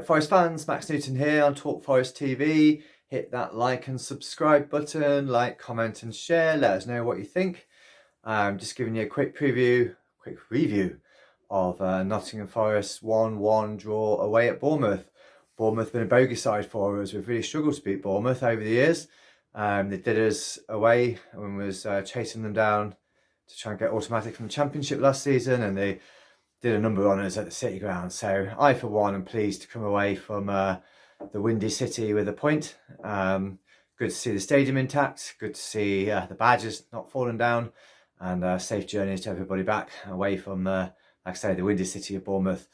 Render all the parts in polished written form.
Forest fans, Max Newton here on Talk Forest TV. Hit that like and subscribe button, like, comment and share. Let us know what you think. Just giving you a quick review of Nottingham Forest 1-1 draw away at Bournemouth. Bournemouth have been a bogey side for us. We've really struggled to beat Bournemouth over the years. They did us away when we was chasing them down to try and get automatic from the Championship last season, and they did a number on us at the City Ground. So I, for one, am pleased to come away from the Windy City with a point. Good to see the stadium intact. Good to see the badges not falling down, and safe journeys to everybody back away from, like I say, the Windy City of Bournemouth.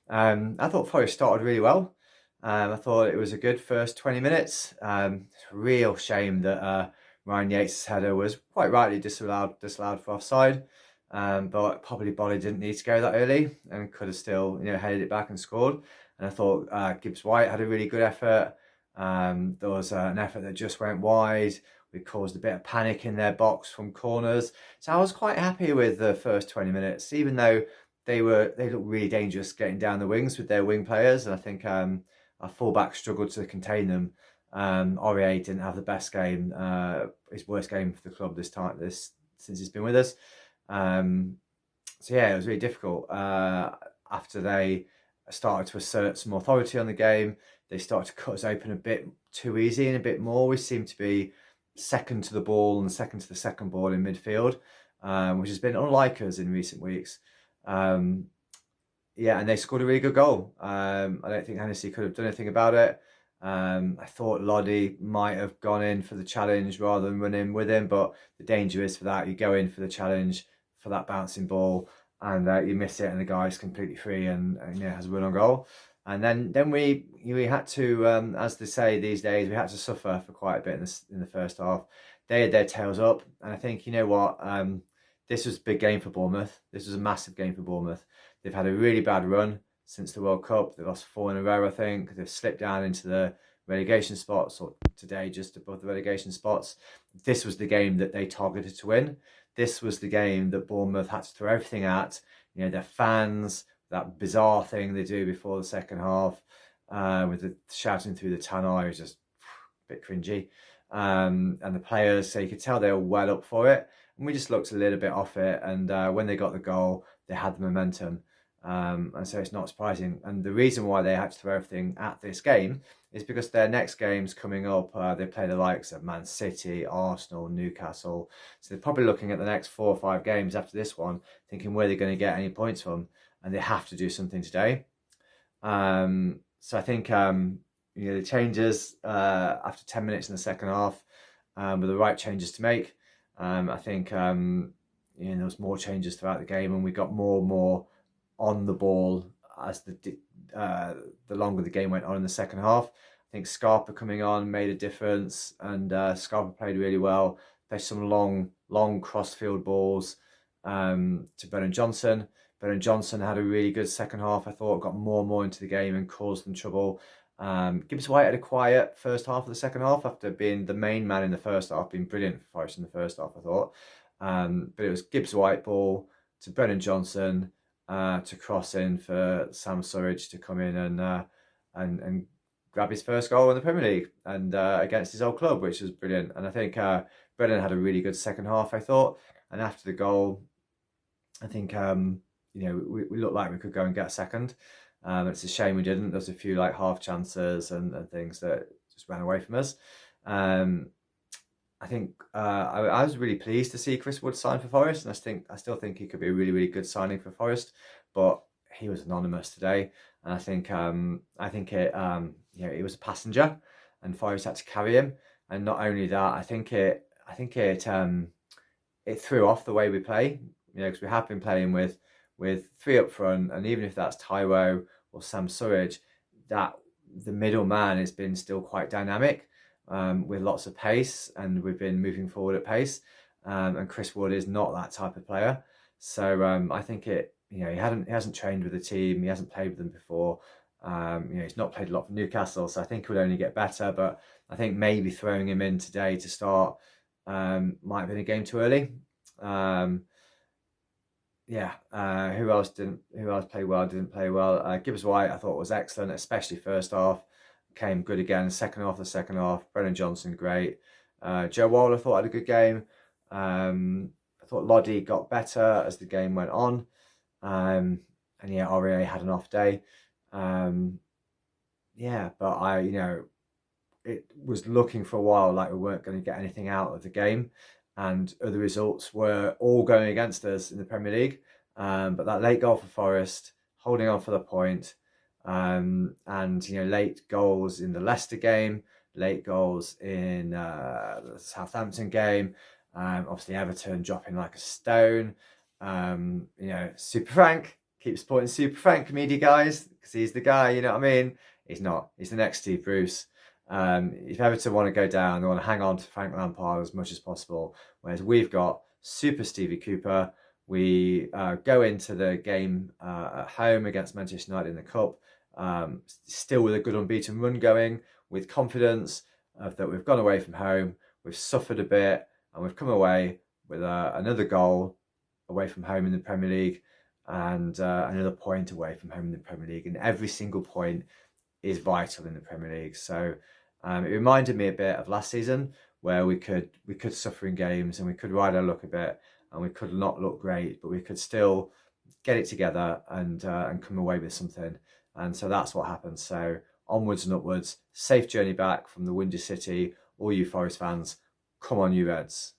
I thought Forest started really well. I thought it was a good first 20 minutes. It's a real shame that Ryan Yates' header was quite rightly disallowed for offside. But probably Bolly didn't need to go that early and could have still, headed it back and scored. And I thought Gibbs-White had a really good effort. There was an effort that just went wide. We caused a bit of panic in their box from corners. So I was quite happy with the first 20 minutes, even though they looked really dangerous getting down the wings with their wing players. And I think our fullback struggled to contain them. Aurier didn't have the best game, his worst game for the club since he's been with us. So yeah, it was really difficult. After they started to assert some authority on the game, they started to cut us open a bit too easy and a bit more. We seemed to be second to the ball and second to the second ball in midfield, which has been unlike us in recent weeks. Yeah, and they scored a really good goal. I don't think Hennessy could have done anything about it. I thought Loddy might have gone in for the challenge rather than run in with him, but the danger is for that. You go in for the challenge for that bouncing ball, and you miss it, and the guy's completely free and has a run on goal. And then we had to, as they say these days, we had to suffer for quite a bit in the first half. They had their tails up, and I think this was a big game for Bournemouth. This was a massive game for Bournemouth. They've had a really bad run since the World Cup. They've lost 4 in a row, I think. They've slipped down into the relegation spots, or today just above the relegation spots. This was the game that they targeted to win. This was the game that Bournemouth had to throw everything at. Their fans, that bizarre thing they do before the second half, with the shouting through the tannoy, was just a bit cringy. And the players, so you could tell they were well up for it. And we just looked a little bit off it. And when they got the goal, they had the momentum. And so it's not surprising. And the reason why they had to throw everything at this game is because their next games coming up, they play the likes of Man City, Arsenal, Newcastle. So they're probably looking at the next 4 or 5 games after this one, thinking where they're going to get any points from, and they have to do something today. So I think the changes after 10 minutes in the second half were the right changes to make. I think there was more changes throughout the game, and we got more and more on the ball as the longer the game went on in the second half. I think Scarpa coming on made a difference, and Scarpa played really well. Played some long cross-field balls to Brennan Johnson. Brennan Johnson had a really good second half, I thought, got more and more into the game and caused them trouble. Gibbs-White had a quiet first half of the second half after being the main man in the first half, being brilliant for Forest in the first half, I thought. But it was Gibbs-White ball to Brennan Johnson, to cross in for Sam Surridge to come in and grab his first goal in the Premier League and against his old club, which was brilliant. And I think Brennan had a really good second half, I thought. And after the goal, I think we looked like we could go and get a second. It's a shame we didn't. There's a few half chances and things that just ran away from us. I think I was really pleased to see Chris Wood sign for Forest, and I still think he could be a really, really good signing for Forest. But he was anonymous today, and I think he was a passenger, and Forest had to carry him. And not only that, I think it threw off the way we play. Because we have been playing with 3 up front, and even if that's Taiwo or Sam Surridge, that the middle man has been still quite dynamic. With lots of pace, and we've been moving forward at pace. And Chris Wood is not that type of player. So I think he hasn't trained with the team. He hasn't played with them before. He's not played a lot for Newcastle, so I think he will only get better. But I think maybe throwing him in today to start might have been a game too early. yeah, who else didn't? Who else played well? Didn't play well. Gibbs White, I thought was excellent, especially first half. Came good again. Second half. Brennan Johnson, great. Joe Wall, I thought had a good game. I thought Loddy got better as the game went on. And yeah, Aurier had an off day. Um, yeah, but it was looking for a while like we weren't going to get anything out of the game, and other results were all going against us in the Premier League. But that late goal for Forest, holding on for the point, and late goals in the Leicester game, late goals in the Southampton game, obviously Everton dropping like a stone. Super Frank, keep supporting Super Frank, media guys, because he's the guy. You know what I mean? He's not. He's the next Steve Bruce. If Everton want to go down, they want to hang on to Frank Lampard as much as possible. Whereas we've got Super Stevie Cooper. We go into the game at home against Manchester United in the Cup, still with a good unbeaten run going, with confidence that we've gone away from home, we've suffered a bit, and we've come away with another goal away from home in the Premier League, and another point away from home in the Premier League. And every single point is vital in the Premier League. So it reminded me a bit of last season, where we could suffer in games and we could ride our luck a bit, and we could not look great, but we could still get it together and come away with something. And so that's what happened. So onwards and upwards, safe journey back from the Windy City. All you Forest fans, come on, you Reds.